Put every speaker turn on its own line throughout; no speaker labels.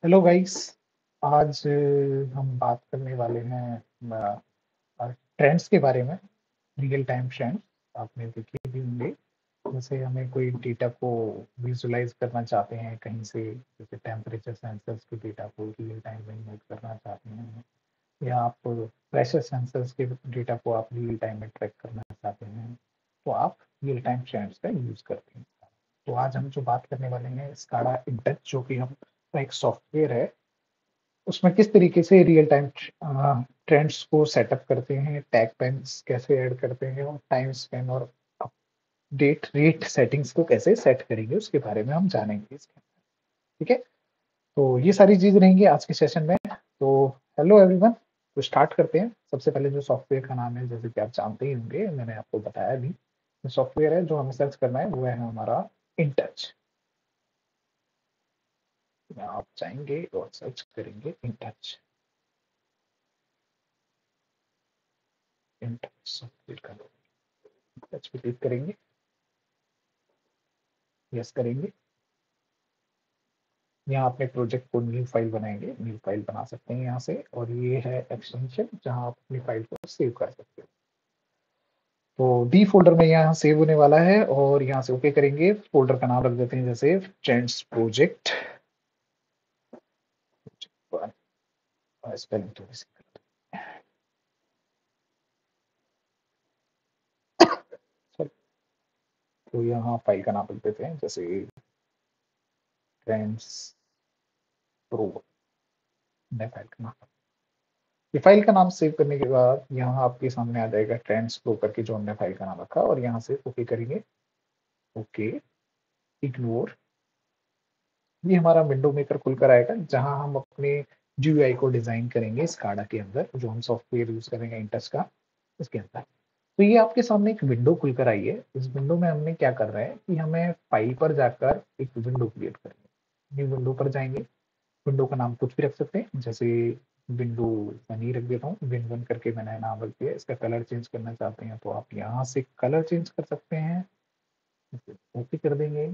Hello guys. आज हम बात करने वाले हैं ट्रेंड्स के बारे में। रियल टाइम ट्रेंड्स आपने देखे भी होंगे। जैसे हमें कोई डेटा को विजुलाइज करना चाहते हैं कहीं से, जैसे टेम्परेचर सेंसर्स के डेटा को रियल टाइम में नोट करना चाहते हैं, या आप प्रेशर सेंसर्स के डेटा को आप रियल टाइम में ट्रैक करना चाहते हैं, तो आप रियल टाइम ट्रेंड्स का यूज करते हैं। तो आज हम जो बात करने वाले हैं स्काडा इंटच, जो कि हम एक सॉफ्टवेयर है, उसमें किस तरीके से रियल टाइम ट्रेंड्स को सेटअप करते हैं, टैग पेन्स कैसे ऐड करते हैं, और टाइम स्पेन और अपडेट रेट सेटिंग्स को कैसे सेट करेंगे, उसके बारे में हम जानेंगे इसके अंदर। ठीक है, तो ये सारी चीज रहेंगी आज के सेशन में। तो हेलो एवरीवन, तो स्टार्ट करते हैं। सबसे पहले जो सॉफ्टवेयर का नाम है, जैसे कि आप जानते ही होंगे, मैंने आपको बताया भी, जो सॉफ्टवेयर है जो हमें सर्च करना है वो है हमारा इंटच। आप जाएंगे और सर्च करेंगे इंटच। इंटच सॉफ्टवेयर का टच पे क्लिक करेंगे, यस करेंगे। यहाँ अपने प्रोजेक्ट को न्यू फाइल बनाएंगे, न्यू फाइल बना सकते हैं यहाँ से, और ये है एक्सटेंशन जहाँ आप अपनी फाइल को सेव कर सकते हो। तो डी फोल्डर में यहाँ सेव होने वाला है, और यहाँ से ओके करेंगे। फोल्डर का नाम रख देते हैं जैसे ट्रेंड्स प्रोजेक्ट। स्पेलिंग थोड़ी सी sorry। तो यहाँ फाइल का नाम रख देते हैं जैसे ट्रेंड्स प्रो। नए फाइल का नाम, ये फाइल का नाम सेव करने के बाद यहाँ आपके सामने आ जाएगा ट्रेंड्स प्रो करके, जो हमने फाइल का नाम रखा, और यहाँ से ओके करेंगे। Okay, ignore. ये हमारा विंडो मेकर खुलकर आएगा, जहां हम अपने जीयूआई को डिजाइन करेंगे स्काडा के अंदर, जो हम सॉफ्टवेयर यूज करेंगे इंटच का, इसके अंदर। तो ये आपके सामने एक विंडो खुलकर आई है। इस विंडो में हमने क्या कर रहे हैं कि हमें फाइल पर जाकर एक विंडो क्रिएट करनी है। न्यू विंडो पर जाएंगे। विंडो का नाम कुछ भी रख सकते हैं, जैसे विंडो वन ही रख देता हूँ, विन वन करके मैंने नाम रख दिया। इसका कलर चेंज करना चाहते हैं तो आप यहाँ से कलर चेंज कर सकते हैं। ओके कर देंगे,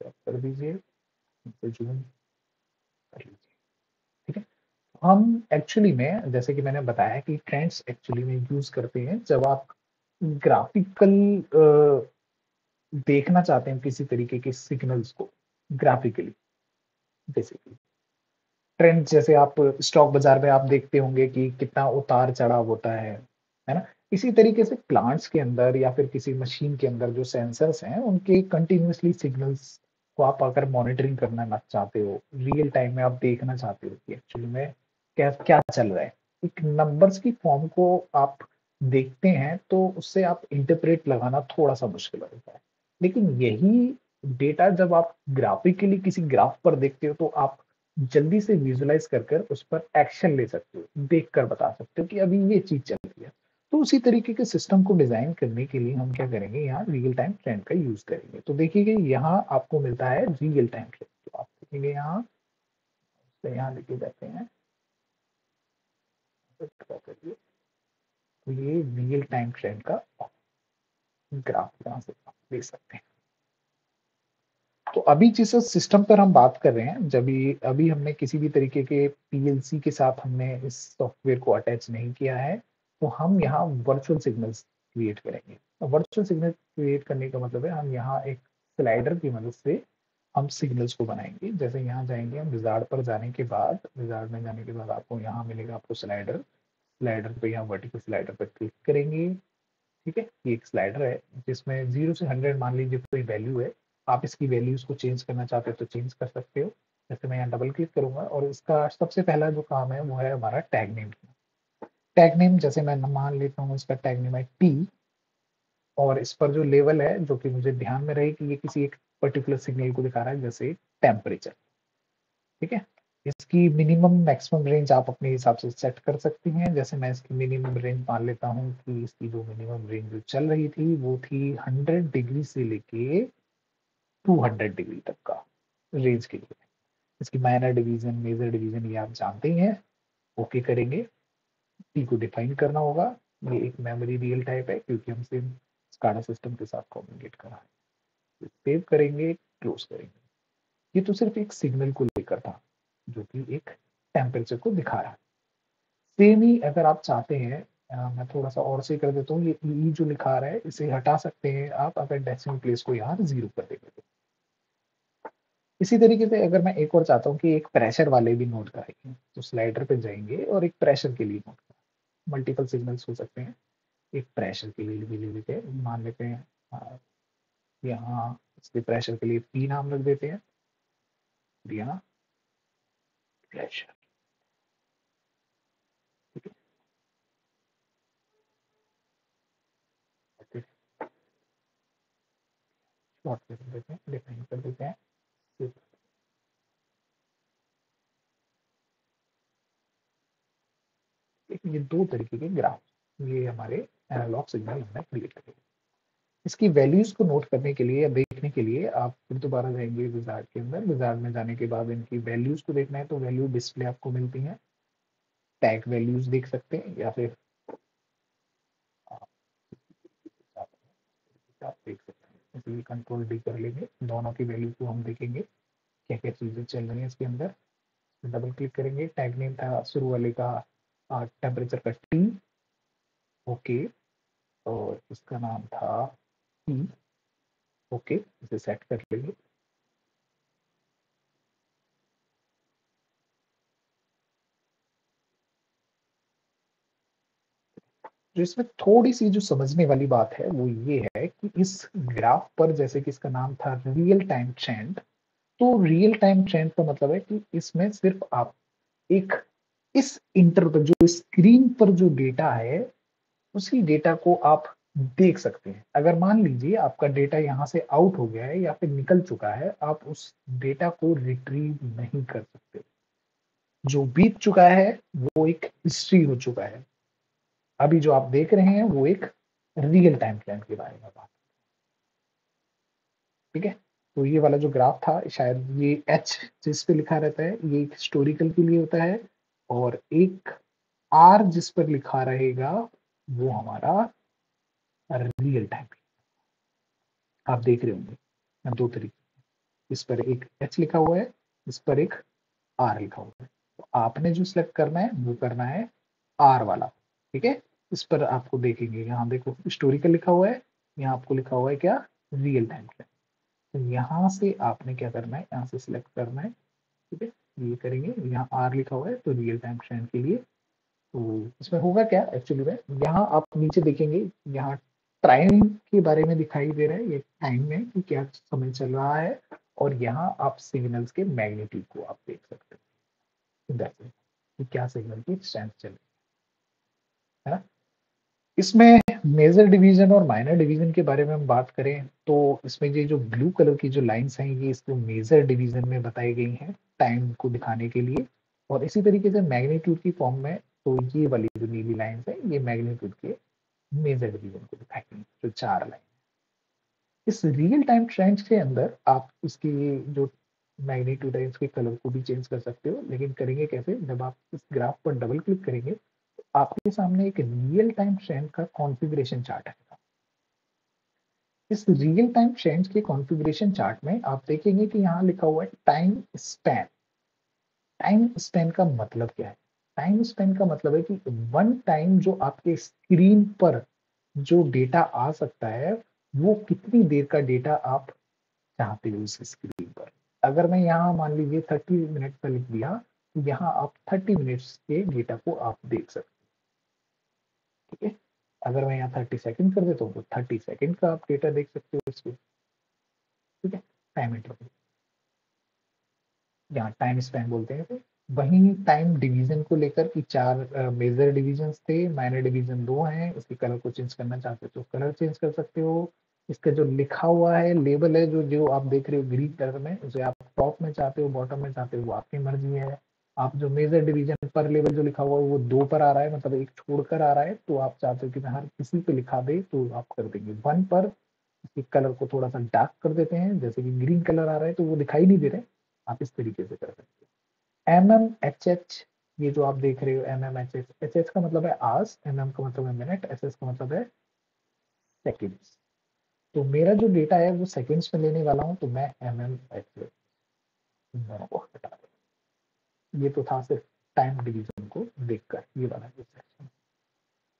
कर दीजिए, जूम कर लीजिए। ठीक है। हम एक्चुअली में, जैसे कि मैंने बताया कि ट्रेंड्स एक्चुअली में यूज करते हैं जब आप ग्राफिकल देखना चाहते हैं किसी तरीके के सिग्नल्स को ग्राफिकली। बेसिकली ट्रेंड, जैसे आप स्टॉक बाजार में आप देखते होंगे कि कितना उतार चढ़ाव होता है ना। इसी तरीके से प्लांट्स के अंदर या फिर किसी मशीन के अंदर जो सेंसर्स हैं, उनके कंटिन्यूअसली सिग्नल्स को आप अगर मॉनिटरिंग करना ना चाहते हो, रियल टाइम में आप देखना चाहते हो कि एक्चुअली में क्या क्या चल रहा है, एक नंबर्स की फॉर्म को आप देखते हैं, तो उससे आप इंटरप्रेट लगाना थोड़ा सा मुश्किल होता है। लेकिन यही डेटा जब आप ग्राफिकली किसी ग्राफ पर देखते हो, तो आप जल्दी से विजुलाइज कर कर उस पर एक्शन ले सकते हो, देख कर बता सकते हो कि अभी ये चीज चल रही है। तो उसी तरीके के सिस्टम को डिजाइन करने के लिए हम क्या करेंगे, यहाँ रियल टाइम ट्रेंड का यूज करेंगे। तो देखिए यहाँ आपको मिलता है रियल टाइम ट्रेंड। तो आप देखेंगे यहाँ, तो यहाँ लेके जाते हैं, तो ये रियल टाइम ट्रेंड का ग्राफ यहाँ से आप देख सकते हैं। तो अभी जिस सिस्टम पर हम बात कर रहे हैं, जब अभी हमने किसी भी तरीके के पीएलसी के साथ हमने इस सॉफ्टवेयर को अटैच नहीं किया है, तो हम यहाँ वर्चुअल सिग्नल्स क्रिएट करेंगे। वर्चुअल सिग्नल क्रिएट करने का मतलब है हम यहाँ एक स्लाइडर की मदद से हम सिग्नल्स को बनाएंगे। जैसे यहाँ जाएंगे हम विजार्ड पर, जाने के बाद विजार्ड में जाने के बाद आपको यहाँ मिलेगा आपको स्लाइडर। स्लाइडर पे यहाँ वर्टिकल स्लाइडर पर क्लिक करेंगे। ठीक है, ये एक स्लाइडर है जिसमें 0 से 100 मान लीजिए कोई वैल्यू है। आप इसकी वैल्यूज को चेंज करना चाहते हो तो चेंज कर सकते हो। जैसे मैं यहाँ डबल क्लिक करूंगा, और इसका सबसे पहला जो काम है वो है हमारा टैग नेम। टैग नेम जैसे मैं मान लेता हूँ, इसका टैग नेम है टी, और इस पर जो लेवल है, जो कि मुझे ध्यान में रहे कि ये किसी एक पर्टिकुलर सिग्नल को दिखा रहा है, जैसे टेम्परेचर। ठीक है, इसकी मिनिमम मैक्सिमम रेंज आप अपने हिसाब से सेट कर सकती हैं। जैसे मैं इसकी मिनिमम रेंज मान लेता हूँ कि इसकी जो मिनिमम रेंज जो चल रही थी वो थी 100 डिग्री से लेके 200 डिग्री तक का रेंज के लिए। इसकी माइनर डिवीजन, मेजर डिवीजन ये आप जानते ही हैं। ओके करेंगे। टी को डिफाइन करना होगा। ये एक मेमोरी रियल टाइप है, क्योंकि हम सिर्फ स्काडा सिस्टम के साथ कम्युनिकेट कर रहा है। सेव करेंगे, क्लोज करेंगे। ये तो सिर्फ एक सिग्नल को लेकर था। जो कि एक टेम्परेचर को दिखा रहा है। सेम ही अगर आप चाहते हैं, मैं थोड़ा सा और सही कर देता हूँ, ये ई जो लिखा रहा है इसे हटा सकते हैं आप अगर डेसिमल प्लेस को यहाँ 0 कर देंगे तो। इसी तरीके से अगर मैं एक और चाहता हूँ कि एक प्रेशर वाले भी नोट करेंगे, तो स्लाइडर पे जाएंगे और एक प्रेशर के लिए नोट करें। मल्टीपल सिग्नल्स हो सकते हैं, एक प्रेशर के लिए भी ले लेते हैं, मान लेते हैं यहाँ इसके प्रेशर के लिए पी नाम रख देते हैं, यहाँ प्रेशर। ठीक है, शॉर्ट कर देते हैं, डिफाइन कर देते हैं। ये दो तरीके के ग्राफ, ये हमारे एनालॉग सिग्नल हमने क्रिएट करे। इसकी वैल्यूज को नोट करने के लिए या देखने के लिए आप फिर दोबारा जाएंगे विजार्ड के अंदर। विजार्ड में जाने के बाद इनकी वैल्यूज को देखना है तो वैल्यू डिस्प्ले आपको मिलती है, टैग वैल्यूज देख सकते हैं या फिर आप आप देख सकते हैं। इसलिए कंट्रोल डी कर लेंगे, दोनों की वैल्यू को हम देखेंगे क्या क्या चीजें चल रही हैं इसके अंदर। डबल क्लिक करेंगे, टैग नेम था शुरू वाले का टेम्परेचर का टी, ओके, और इसका नाम था टी, ओके, इसे सेट कर लेंगे। जो इसमें थोड़ी सी जो समझने वाली बात है वो ये है कि इस ग्राफ पर, जैसे कि इसका नाम था रियल टाइम ट्रेंड, तो रियल टाइम ट्रेंड का मतलब है कि इसमें सिर्फ आप एक इस इंटर पर जो स्क्रीन पर जो डेटा है उसी डेटा को आप देख सकते हैं। अगर मान लीजिए आपका डेटा यहाँ से आउट हो गया है या फिर निकल चुका है, आप उस डेटा को रिट्रीव नहीं कर सकते। जो बीत चुका है वो एक हिस्ट्री हो चुका है। अभी जो आप देख रहे हैं वो एक रियल टाइम ट्रेंड के बारे में बात। ठीक है, तो ये वाला जो ग्राफ था, शायद ये एच जिस पे लिखा रहता है ये एक हिस्टोरिकल के लिए होता है, और एक आर जिस पर लिखा रहेगा वो हमारा रियल टाइम। आप देख रहे होंगे दो तरीके, इस पर एक एच लिखा हुआ है, इस पर एक आर लिखा हुआ है। तो आपने जो सिलेक्ट करना है वो करना है आर वाला। ठीक है, इस पर आपको देखेंगे, यहाँ देखो हिस्टोरिकल लिखा हुआ है, यहाँ आपको लिखा हुआ है क्या, रियल टाइम। तो यहाँ से आपने क्या करना है, यहाँ से सिलेक्ट करना है। ठीक है, ये करेंगे, यहाँ आर लिखा हुआ है तो रियल टाइम ट्रेंड के लिए। तो इसमें होगा क्या एक्चुअली में, यहाँ आप नीचे देखेंगे, यहाँ टाइम के बारे में दिखाई दे रहा है, ये टाइम में कि क्या समय चल रहा है, और यहाँ आप सिग्नल्स के मैग्नीट्यूड को आप देख सकते हैं इधर से कि क्या सिग्नल की स्ट्रेंथ चल रही है ना। इसमें मेजर डिवीजन और माइनर डिवीजन के बारे में हम बात करें तो इसमें ये जो ब्लू कलर की जो लाइंस हैं ये इसको मेजर डिवीजन में बताई गई हैं टाइम को दिखाने के लिए, और इसी तरीके से मैग्नीट्यूड की फॉर्म में तो ये वाली जो नीली लाइंस है ये मैग्नीट्यूड के मेजर डिवीजन को दिखाएंगी, जो चार लाइन। इस रियल टाइम ट्रेंड के अंदर आप इसकी जो मैग्नीट्यूड है इसके कलर को भी चेंज कर सकते हो, लेकिन करेंगे कैसे, जब आप इस ग्राफ पर डबल क्लिक करेंगे तो आपके सामने एक रियल टाइम ट्रेंड का कॉन्फ़िगरेशन चार्ट है। इस रियल टाइम ट्रेंड्स के कॉन्फ़िगरेशन चार्ट में आप देखेंगे कि यहाँ लिखा हुआ है टाइम स्पैन। टाइम स्पैन का मतलब क्या है, टाइम स्पैन का मतलब है कि वन टाइम जो आपके स्क्रीन पर जो डेटा आ सकता है वो कितनी देर का डेटा आप चाहते हो उस स्क्रीन पर। अगर मैं यहाँ मान लीजिए 30 मिनट का लिख दिया तो यहाँ आप 30 मिनट्स के डेटा को आप देख सकते हैं। ठीक है, अगर मैं यहाँ 30 सेकंड कर देता हूँ तो 30 सेकंड का आप डेटा देख सकते हो इसको। ठीक है, टाइम इंटरवल, यहाँ टाइम स्पैन बोलते हैं। तो वहीं टाइम डिवीजन को लेकर कि चार मेजर डिवीजन थे, माइनर डिवीजन दो हैं, इसके कलर को चेंज करना चाहते हो तो कलर चेंज कर सकते हो। इसका जो लिखा हुआ है लेबल है जो जो आप देख रहे हो ग्रीन कलर में, उसे आप टॉप में चाहते हो बॉटम में चाहते हो वो आपकी मर्जी है। आप जो मेजर डिवीजन पर लेवल जो लिखा हुआ है वो दो पर आ रहा है, मतलब एक छोड़कर आ रहा है, तो आप चाहते हो कि मैं हर किसी पे लिखा दे तो आप कर देंगे वन पर। इसके कलर को थोड़ा सा डार्क कर देते हैं, जैसे कि ग्रीन कलर आ रहा है तो वो दिखाई नहीं दे रहे, आप इस तरीके से कर सकते हो। एम एम एच एच, ये जो आप देख रहे हो M M H H, H H का मतलब है आवर्स, एम एम का मतलब है मिनट, एच एच का मतलब है सेकेंड्स। तो मेरा जो डेटा है वो सेकेंड्स में लेने वाला हूँ, तो मैं एम एम एच एच दोनों को हटा दूँ। ये तो था सिर्फ टाइम डिवीजन को देखकर, ये वाला जो सेक्शन।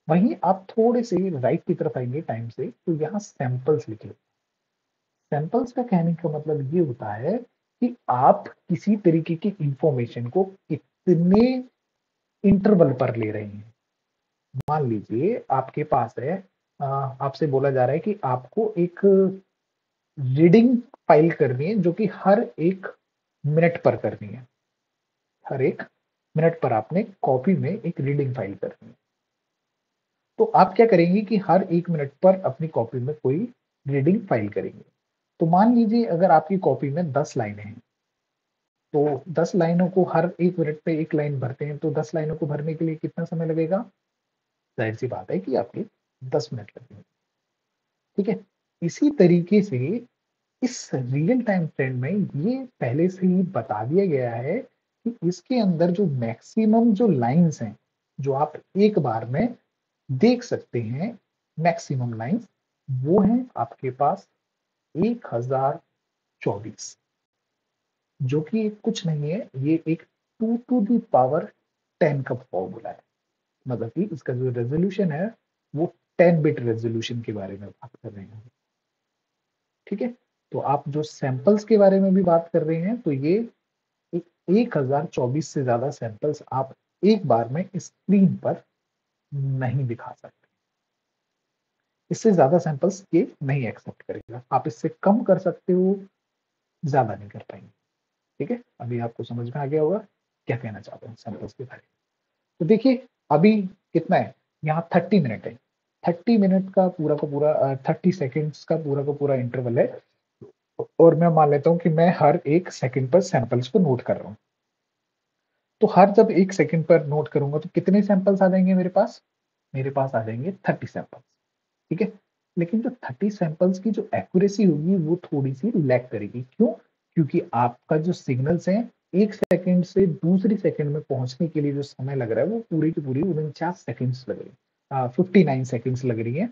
वहीं आप थोड़े से राइट की तरफ आएंगे टाइम से, तो यहाँ सैंपल्स लिखे। सैंपल्स का कहने का मतलब ये होता है कि आप किसी तरीके की इंफॉर्मेशन को कितने इंटरवल पर ले रहे हैं। मान लीजिए आपके पास है, आपसे बोला जा रहा है कि आपको एक रीडिंग फाइल करनी है जो कि हर एक मिनट पर करनी है। हर एक मिनट पर आपने कॉपी में एक रीडिंग फाइल करनी है। तो आप क्या करेंगे कि हर एक मिनट पर अपनी कॉपी में कोई रीडिंग फाइल करेंगे। तो मान लीजिए अगर आपकी कॉपी में 10 लाइनें हैं, तो 10 लाइनों को हर एक मिनट पे एक लाइन भरते हैं, तो 10 लाइनों को भरने के लिए कितना समय लगेगा? जाहिर सी बात है कि आपके 10 मिनट लगेंगे। ठीक है, इसी तरीके से इस रियल टाइम ट्रेंड में ये पहले से ही बता दिया गया है कि इसके अंदर जो मैक्सिमम जो लाइंस हैं, जो आप एक बार में देख सकते हैं, मैक्सिमम लाइंस, वो है आपके पास 1024, जो कि कुछ नहीं है, ये एक 2 to the power 10 का फॉर्मूला है। मतलब कि इसका जो रेजोल्यूशन है वो 10 बिट रेजोल्यूशन के बारे में बात कर रहे हैं। ठीक है, तो आप जो सैंपल्स के बारे में भी बात कर रहे हैं, तो ये 1024 से ज्यादा सैंपल्स आप एक बार में स्क्रीन पर नहीं दिखा सकते। इससे ज्यादा सैंपल्स ये नहीं एक्सेप्ट करेगा। आप इससे कम कर सकते हो, ज्यादा नहीं कर पाएंगे। ठीक है, अभी आपको समझ में आ गया होगा क्या कहना चाहते हैं सैंपल्स के बारे में। तो देखिए अभी कितना है, यहाँ 30 मिनट है। 30 मिनट का पूरा 30 सेकेंड्स का पूरा इंटरवल है, और मैं मान लेता हूँ कि मैं हर एक सेकंड पर सैंपल्स को नोट कर रहा हूँ। तो हर जब एक सेकंड पर नोट करूंगा तो कितने सैंपल्स आ जाएंगे मेरे पास? मेरे पास आ जाएंगे 30 सैंपल्स। ठीक है, लेकिन जो 30 सैंपल्स की जो एक्यूरेसी होगी वो थोड़ी सी लैग करेगी। क्यों? क्योंकि आपका जो सिग्नल्स हैं, एक सेकंड से दूसरी सेकंड में पहुंचने के लिए जो समय लग रहा है वो पूरी की पूरी 49 सेकंड्स लग रही है, 59 सेकंड्स लग रही है,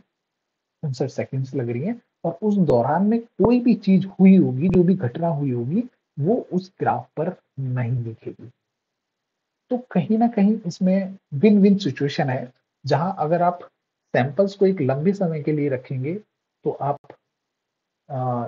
59 सेकंड्स लग रही है। और उस दौरान में कोई भी चीज हुई होगी, जो भी घटना हुई होगी, वो उस ग्राफ पर नहीं दिखेगी। तो कहीं ना कहीं इसमें विन विन सिचुएशन है, जहां अगर आप सैंपल्स को एक लंबे समय के लिए रखेंगे, तो आप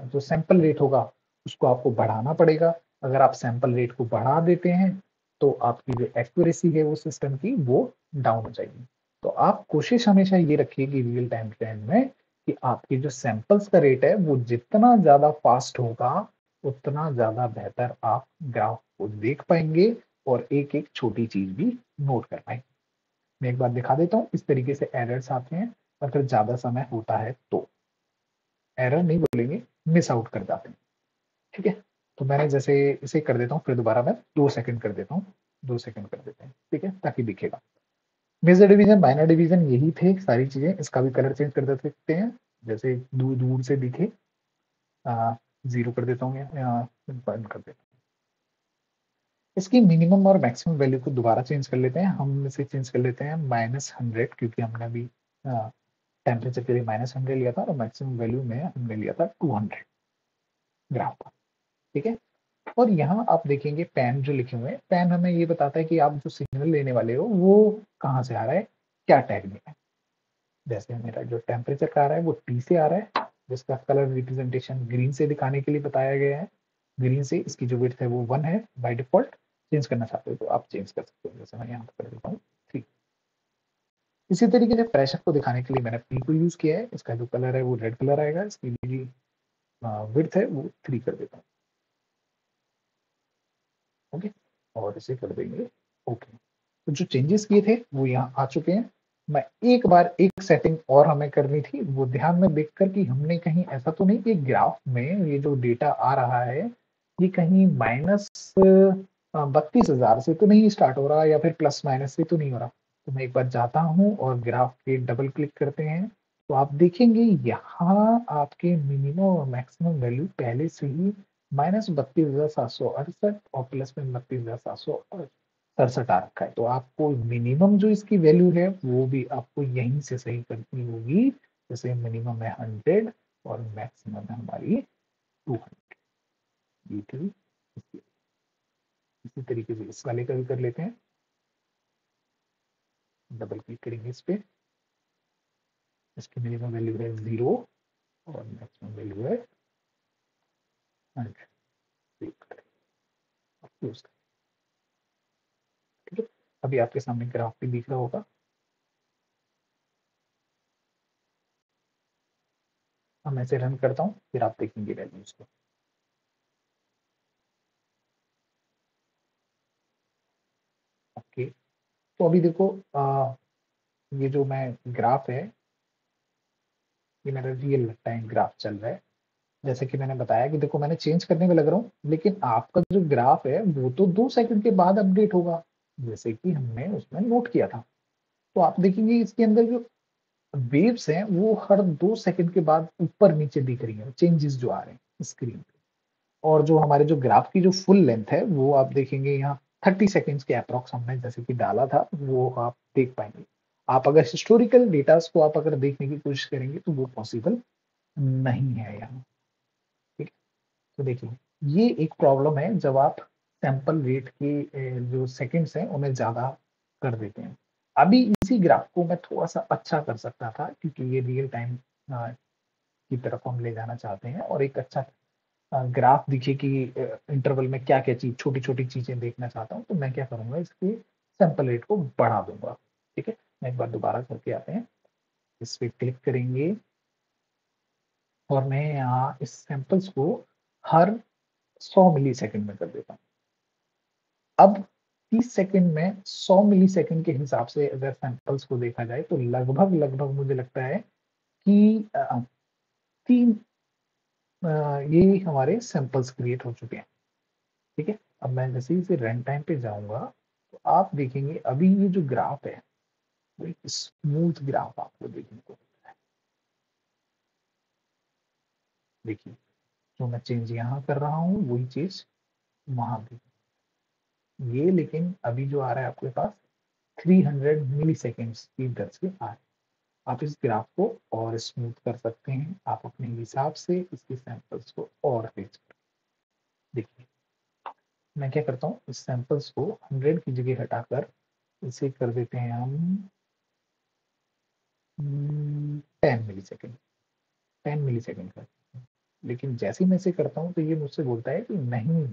जो सैंपल रेट होगा उसको आपको बढ़ाना पड़ेगा। अगर आप सैंपल रेट को बढ़ा देते हैं तो आपकी जो एक्यूरेसी है वो सिस्टम की वो डाउन हो जाएगी। तो आप कोशिश हमेशा ये रखिए कि रियल टाइम ट्रेंड में कि आपकी जो सैंपल्स का रेट है वो जितना ज्यादा फास्ट होगा उतना ज्यादा बेहतर आप ग्राफ को देख पाएंगे और एक एक छोटी चीज भी नोट कर पाएंगे। मैं एक बार दिखा देता हूँ इस तरीके से एरर्स आते हैं अगर ज्यादा समय होता है तो। एरर नहीं बोलेंगे, मिस आउट कर जाते हैं। ठीक है, तो मैंने जैसे इसे कर देता हूँ, फिर दोबारा मैं 2 सेकंड कर देता हूँ, 2 सेकंड कर देते हैं। ठीक है, ताकि दिखेगा। मेजर डिवीजन माइनर डिवीजन यही थे सारी चीजें। इसका भी कलर चेंज कर दे सकते हैं, जैसे दूर दूर से दिखे। 0 कर देता हूँ या 1 कर देता हूँ। इसकी मिनिमम और मैक्सिमम वैल्यू को दोबारा चेंज कर लेते हैं। हम इसे चेंज कर लेते हैं -100, क्योंकि हमने अभी टेम्परेचर के लिए -100 लिया था, और मैक्सिमम वैल्यू में हमने लिया था 200 ग्राम का। ठीक है, और यहाँ आप देखेंगे पैन जो लिखे हुए हैं, पैन हमें ये बताता है कि आप जो सिग्नल लेने वाले हो वो कहाँ से आ रहा है, क्या टैग में है। जैसे मेरा जो टेम्परेचर का आ रहा है वो टी से आ रहा है, जिसका कलर रिप्रेजेंटेशन ग्रीन से दिखाने के लिए बताया गया है। ग्रीन से इसकी जो विड्थ है वो 1 है बाय डिफॉल्ट। चेंज करना चाहते हो तो आप चेंज कर सकते हो, जैसे मैं यहाँ पर कर देता हूँ 3। इसी तरीके से प्रेशर को दिखाने के लिए मैंने पी को यूज किया है। इसका जो कलर है वो रेड कलर आएगा, इसकी विड्थ है वो 3 कर देता हूँ। ओके, और इसे कर देंगे ओके। तो जो चेंजेस किए थे वो यहाँ आ चुके हैं। मैं एक बार एक सेटिंग और हमें करनी थी, वो ध्यान में देखकर कि हमने कहीं ऐसा तो नहीं कि ग्राफ में ये जो डेटा आ रहा है ये कहीं -32,000 से तो नहीं स्टार्ट हो रहा, या फिर प्लस माइनस से तो नहीं हो रहा। तो मैं एक बार जाता हूँ और ग्राफ पे डबल क्लिक करते हैं, तो आप देखेंगे यहाँ आपके मिनिमम और मैक्सिमम वैल्यू पहले से ही -32,768 और प्लस में 32,767 आ रखा है। तो आपको मिनिमम जो इसकी वैल्यू है वो भी आपको यहीं से सही करनी होगी। जैसे मिनिमम है 100 और मैक्सिमम है हमारी 200। ये थी इसकी। इसी तरीके से इस वाले का भी कर लेते हैं। डबल क्लिक करेंगे इस पे, इसकी मिनिमम वैल्यू है 0 और मैक्सिमम वैल्यू है 100। ठीक है, अभी आपके सामने ग्राफ भी दिख रहा होगा। अब मैं इसे रन करता हूँ, फिर आप देखेंगे वैल्यूज को। ओके, तो अभी देखो ये जो मैं ग्राफ है, ये मेरा रियल टाइम ग्राफ चल रहा है। जैसे कि मैंने बताया कि देखो मैंने चेंज करने में लग रहा हूँ, लेकिन आपका जो ग्राफ है वो तो 2 सेकंड के बाद अपडेट होगा, जैसे कि हमने उसमें नोट किया था। तो आप देखेंगे इसके अंदर जो वेव्स हैं वो हर 2 सेकंड के बाद ऊपर नीचे दिख रही है, चेंजेस जो आ रहे हैं स्क्रीन पे। और जो हमारे जो ग्राफ की जो फुल लेंथ है वो आप देखेंगे यहाँ 30 सेकेंड्स के अप्रॉक्स हमने जैसे कि डाला था, वो आप देख पाएंगे। आप अगर हिस्टोरिकल डेटा को आप अगर देखने की कोशिश करेंगे तो वो पॉसिबल नहीं है यहाँ। ठीक है, तो देखिए ये एक प्रॉब्लम है जब आप सैंपल रेट के जो सेकंड्स हैं उन्हें ज्यादा कर देते हैं। अभी इसी ग्राफ को मैं थोड़ा सा अच्छा कर सकता था, क्योंकि ये रियल टाइम की तरफ हम ले जाना चाहते हैं और एक अच्छा ग्राफ दिखे कि इंटरवल में क्या क्या चीज, छोटी छोटी चीजें देखना चाहता हूँ, तो मैं क्या करूंगा, इसके सैंपल रेट को बढ़ा दूंगा। ठीक है, मैं एक बार दोबारा करके आते हैं, इस पे क्लिक करेंगे और मैं यहाँ इस सैंपल्स को हर 100 मिली सेकेंड में कर देता हूँ। अब 30 सेकेंड में 100 मिली सेकेंड के हिसाब से अगर सैंपल्स को देखा जाए तो लगभग लगभग मुझे लगता है कि तीन ये हमारे सैंपल्स क्रिएट हो चुके हैं। ठीक है, अब मैं जैसे ही इसे रन टाइम पे जाऊंगा तो आप देखेंगे अभी ये जो ग्राफ है वो एक स्मूथ ग्राफ आपको देखने को मिलता है। देखिए जो मैं चेंज यहाँ कर रहा हूँ वही चीज वहां भी। ये लेकिन अभी जो आ रहा है आपके पास 300 मिली सेकेंड्स की दर से आ रहा है। आप इस ग्राफ को और स्मूथ कर सकते हैं, आप अपने हिसाब से इसके सैंपल्स को और तेज कर। देखिए मैं क्या करता हूँ, इस सैंपल्स को 100 की जगह हटाकर इसे कर देते हैं हम 10 मिली सेकेंड, 10 मिली सेकेंड का। लेकिन जैसे ही मैं इसे करता हूँ तो ये मुझसे बोलता है कि नहीं,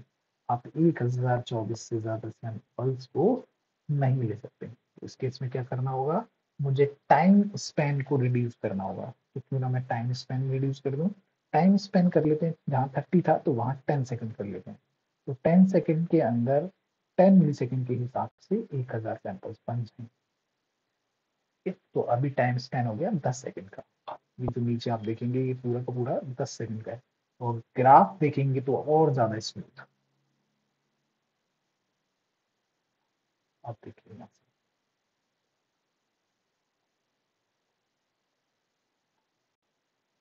आप 1024 से ज्यादा सैंपल्स को नहीं ले सकते। तो इस केस में क्या करना होगा, मुझे टाइम स्पैन को रिड्यूस करना होगा। तो क्यों ना मैं टाइम स्पैन रिड्यूस कर दूं, टाइम स्पैन कर लेते हैं, जहाँ 30 था तो वहां 10 सेकंड कर लेते हैं। तो 10 सेकंड के अंदर 10 मिली सेकंड के हिसाब से 1000 सैंपल्स बन जाएंगे। तो अभी टाइम स्पैन हो गया 10 सेकंड का। ये जो नीचे आप देखेंगे ये पूरा का पूरा 10 सेकंड का है, और ग्राफ देखेंगे तो और ज्यादा स्मूथ आप देखिए।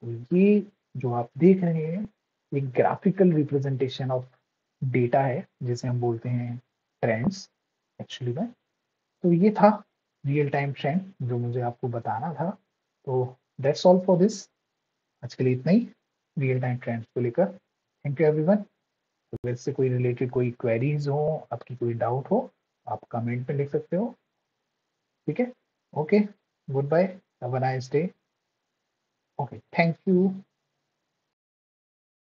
तो ये जो आप देख रहे हैं एक ग्राफिकल रिप्रेजेंटेशन ऑफ डेटा है, जिसे हम बोलते हैं ट्रेंड्स एक्चुअली में। तो ये था रियल टाइम ट्रेंड जो मुझे आपको बताना था। तो दैट्स ऑल फॉर दिस, आज के लिए इतना ही रियल टाइम ट्रेंड्स को लेकर। Thank you everyone. तो इससे कोई रिलेटेड कोई क्वेरीज हो, आपकी कोई डाउट हो, आप कमेंट में लिख सकते हो। ठीक है, okay, good bye, have a nice day. Okay, thank you.